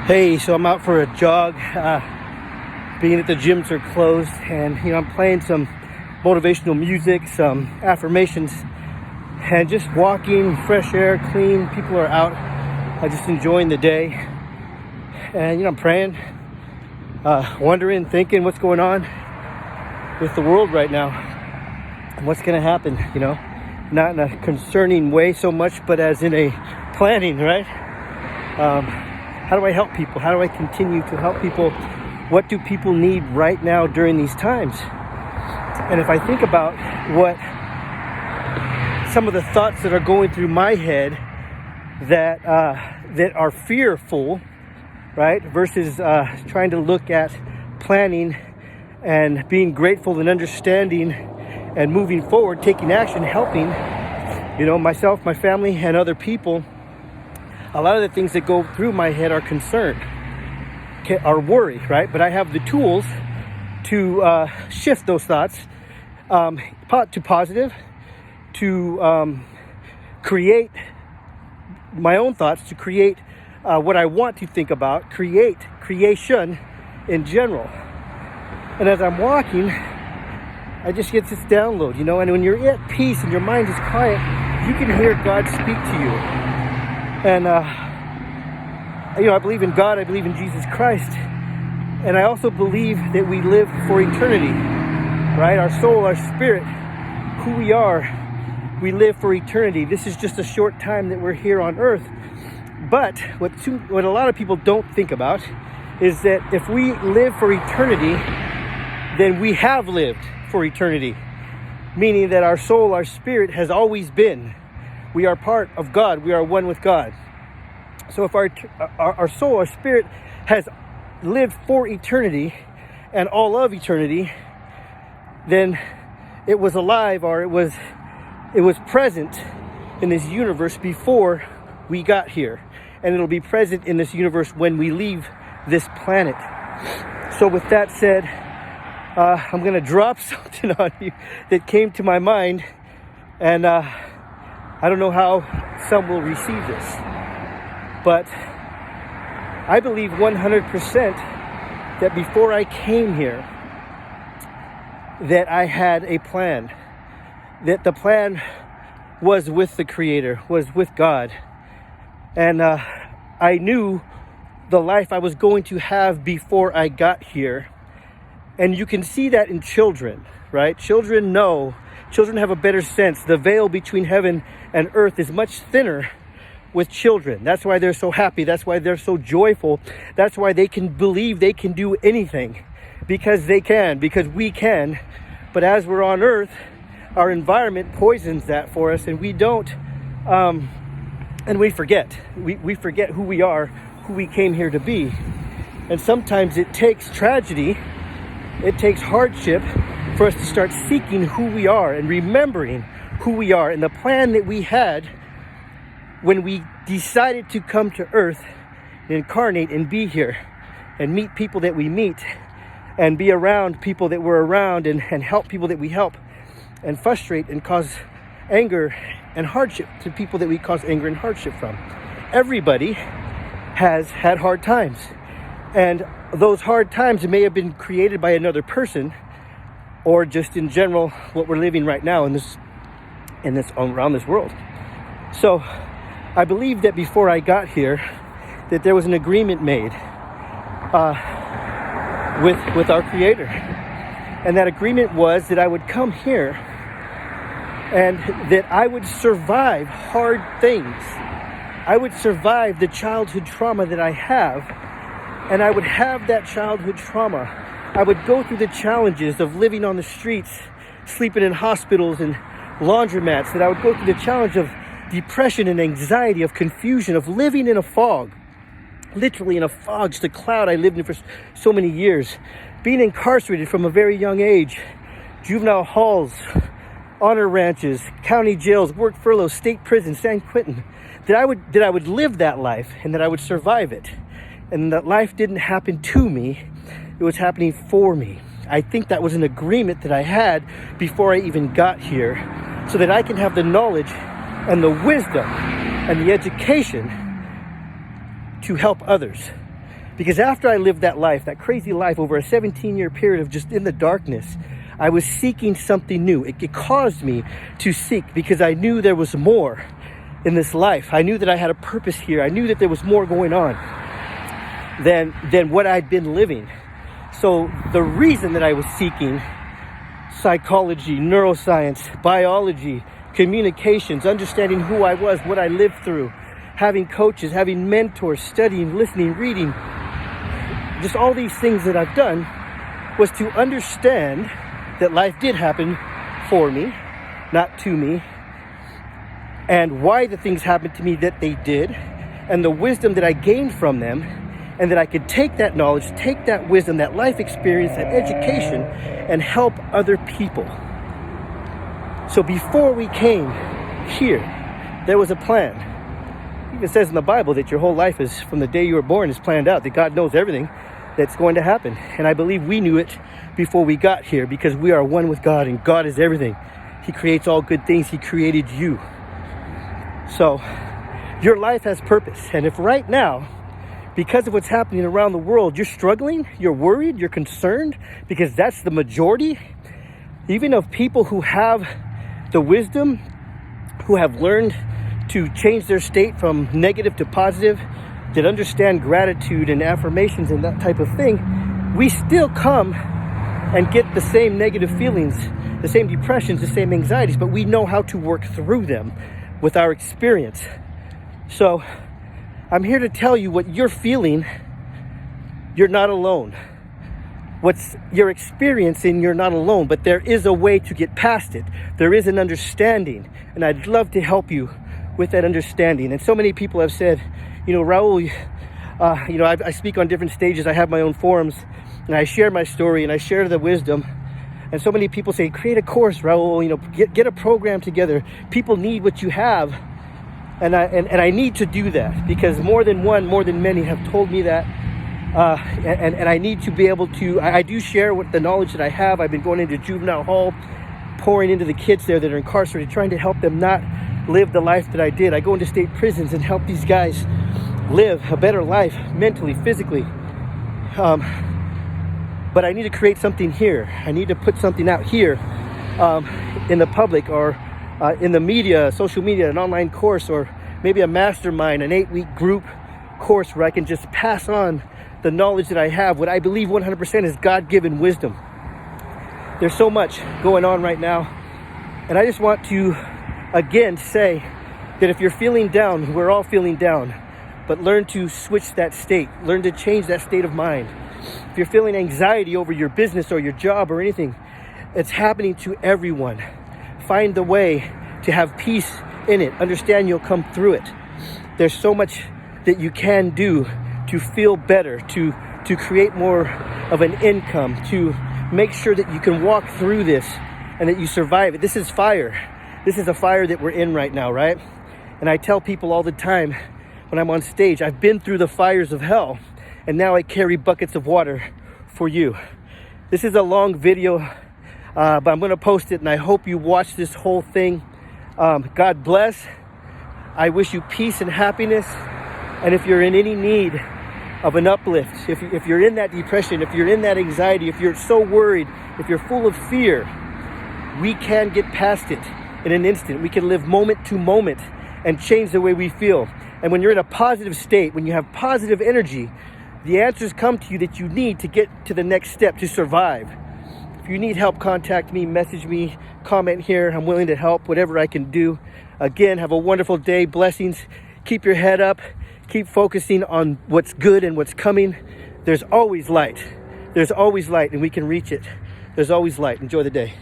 Hey, so I'm out for a jog, being that the gyms are closed, and I'm playing some motivational music, some affirmations, and just walking, fresh air, clean. People are out, just enjoying the day, and I'm praying, wondering, thinking what's going on with the world right now, and what's going to happen. Not in a concerning way so much, but as in a planning, right? How do I help people? How do I continue to help people? What do people need right now during these times? And if I think about what some of the thoughts that are going through my head that are fearful, right, versus trying to look at planning and being grateful and understanding and moving forward, taking action, helping, myself, my family, and other people. A lot of the things that go through my head are concern, are worry, right? But I have the tools to shift those thoughts to positive, to create my own thoughts, to create what I want to think about, creation in general. And as I'm walking, I just get this download, and when you're at peace and your mind is quiet, you can hear God speak to you. And, I believe in God, I believe in Jesus Christ. And I also believe that we live for eternity, right? Our soul, our spirit, who we are, we live for eternity. This is just a short time that we're here on earth. But what a lot of people don't think about is that if we live for eternity, then we have lived for eternity. Meaning that our soul, our spirit has always been. We are part of God. We are one with God. So if our soul, our spirit has lived for eternity and all of eternity, then it was alive, or it was present in this universe before we got here. And it'll be present in this universe when we leave this planet. So with that said, I'm going to drop something on you that came to my mind, and I don't know how some will receive this, but I believe 100% that before I came here, that I had a plan, that the plan was with the Creator, was with God, and I knew the life I was going to have before I got here. And you can see that in children, right? Children have a better sense. The veil between heaven and earth is much thinner with children. That's why they're so happy. That's why they're so joyful. That's why they can believe they can do anything, because they can, because we can. But as we're on earth, our environment poisons that for us, and we don't, and we forget. We forget who we are, who we came here to be. And sometimes it takes tragedy, it takes hardship for us to start seeking who we are and remembering who we are and the plan that we had when we decided to come to earth and incarnate and be here and meet people that we meet and be around people that we're around and help people that we help and frustrate and cause anger and hardship to people that we cause anger and hardship from. Everybody has had hard times, and those hard times may have been created by another person, or just in general what we're living right now in this around this world. So I believe that before I got here, that there was an agreement made with our Creator, and that agreement was that I would come here and that I would survive hard things. I would survive the childhood trauma that I have, and I would have that childhood trauma. I would go through the challenges of living on the streets, sleeping in hospitals and laundromats, that I would go through the challenge of depression and anxiety, of confusion, of living in a fog, literally in a fog, just a cloud I lived in for so many years, being incarcerated from a very young age, juvenile halls, honor ranches, county jails, work furloughs, state prisons, San Quentin, that I would live that life and that I would survive it. And that life didn't happen to me, it was happening for me. I think that was an agreement that I had before I even got here, so that I can have the knowledge and the wisdom and the education to help others, Because after I lived that life, that crazy life over a 17-year period of just in the darkness, I was seeking something new. It caused me to seek because I knew there was more in this life. I knew that I had a purpose here. I knew that there was more going on than what I'd been living. So the reason that I was seeking psychology, neuroscience, biology, communications, understanding who I was, what I lived through, having coaches, having mentors, studying, listening, reading, just all these things that I've done was to understand that life did happen for me, not to me, and why the things happened to me that they did, and the wisdom that I gained from them, and that I could take that knowledge, take that wisdom, that life experience, that education, and help other people. So before we came here, there was a plan. It even says in the Bible that your whole life is, from the day you were born, is planned out, that God knows everything that's going to happen. And I believe we knew it before we got here because we are one with God and God is everything. He creates all good things. He created you. So your life has purpose. And if right now, because of what's happening around the world, you're struggling, you're worried, you're concerned, because that's the majority, even of people who have the wisdom, who have learned to change their state from negative to positive, that understand gratitude and affirmations and that type of thing, we still come and get the same negative feelings, the same depressions, the same anxieties, but we know how to work through them with our experience. So I'm here to tell you what you're feeling, you're not alone. What's you're experiencing, you're not alone, but there is a way to get past it. There is an understanding, and I'd love to help you with that understanding. And so many people have said, Raul, I speak on different stages. I have my own forums, and I share my story, and I share the wisdom. And so many people say, create a course, Raul, get a program together. People need what you have. And I need to do that because more than one, more than many have told me that. And I need to be able to, I do share with the knowledge that I have. I've been going into juvenile hall, pouring into the kids there that are incarcerated, trying to help them not live the life that I did. I go into state prisons and help these guys live a better life, mentally, physically. But I need to create something here. I need to put something out here in the public or in the media, social media, an online course, or maybe a mastermind, an 8-week group course where I can just pass on the knowledge that I have, what I believe 100% is God-given wisdom. There's so much going on right now. And I just want to, again, say that if you're feeling down, we're all feeling down, but learn to switch that state. Learn to change that state of mind. If you're feeling anxiety over your business or your job or anything, it's happening to everyone. Find the way to have peace in it. Understand you'll come through it. There's so much that you can do to feel better, to create more of an income, to make sure that you can walk through this and that you survive it. This is fire. This is a fire that we're in right now, right? And I tell people all the time when I'm on stage, I've been through the fires of hell and now I carry buckets of water for you. This is a long video, but I'm going to post it and I hope you watch this whole thing. God bless. I wish you peace and happiness. And if you're in any need of an uplift, if you're in that depression, if you're in that anxiety, if you're so worried, if you're full of fear, we can get past it in an instant. We can live moment to moment and change the way we feel. And when you're in a positive state, when you have positive energy, the answers come to you that you need to get to the next step to survive. If you need help, contact me, message me, comment here. I'm willing to help, whatever I can do. Again, have a wonderful day. Blessings. Keep your head up. Keep focusing on what's good and what's coming. There's always light. There's always light, and we can reach it. There's always light. Enjoy the day.